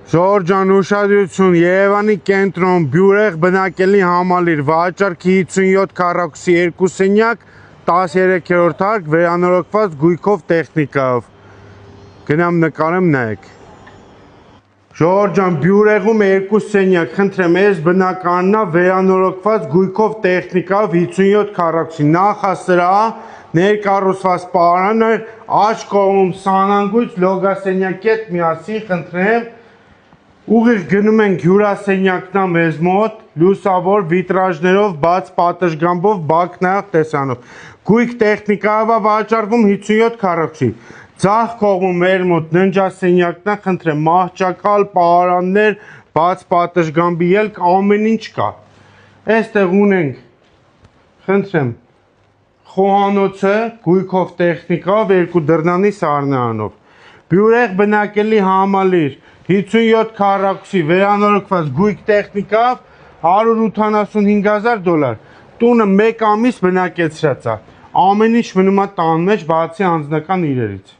Ժորժան ուշադրություն, Երևանի կենտրոն բյուրեղ բնակելի համալիր վաճառքի 57 քառակուսի 2 սենյակ 13-րդ հարկ վերանորոգված գույքով տեխնիկայով։ Գնամ նկարեմ նայեք։ Ժորժան բյուրեղում 2 սենյակ, խնդրեմ, այս բնակարանն է վերանորոգված գույքով տեխնիկայով 57 քառակուսի նախասրահ, ներկառուցված պարանը, աջ կողմում սանանգույց լոգասենյակի հետ միասին, խնդրեմ, ուղիղ գնում ենք հյուրասենյակն մեզ մոտ, լուսավոր վիտրաժներով, բաց պատշգամբով, բակնայող տեսանով։ Գույք տեխնիկայով է վաճառվում 57 քառակուսի։ Ձախ կողմում մեր մոտ ննջասենյակն է, խնդրեմ, մահճակալ, պահարաններ, բաց պատշգամբի ելք, ամեն ինչ կա։ Այստեղ ունենք, խնդրեմ, խոհանոցը գույքով տեխնիկայով 2 դռնանի սառնարանով։ Բյուրեղ բնակելի համալիր 57 քառակուսի վերանորոգված գույք տեխնիկայով $185,000։ Տունը 1 ամիս բնակեցրած է։ Ամեն ինչ մնում է տան մեջ, բացի անձնական իրերից։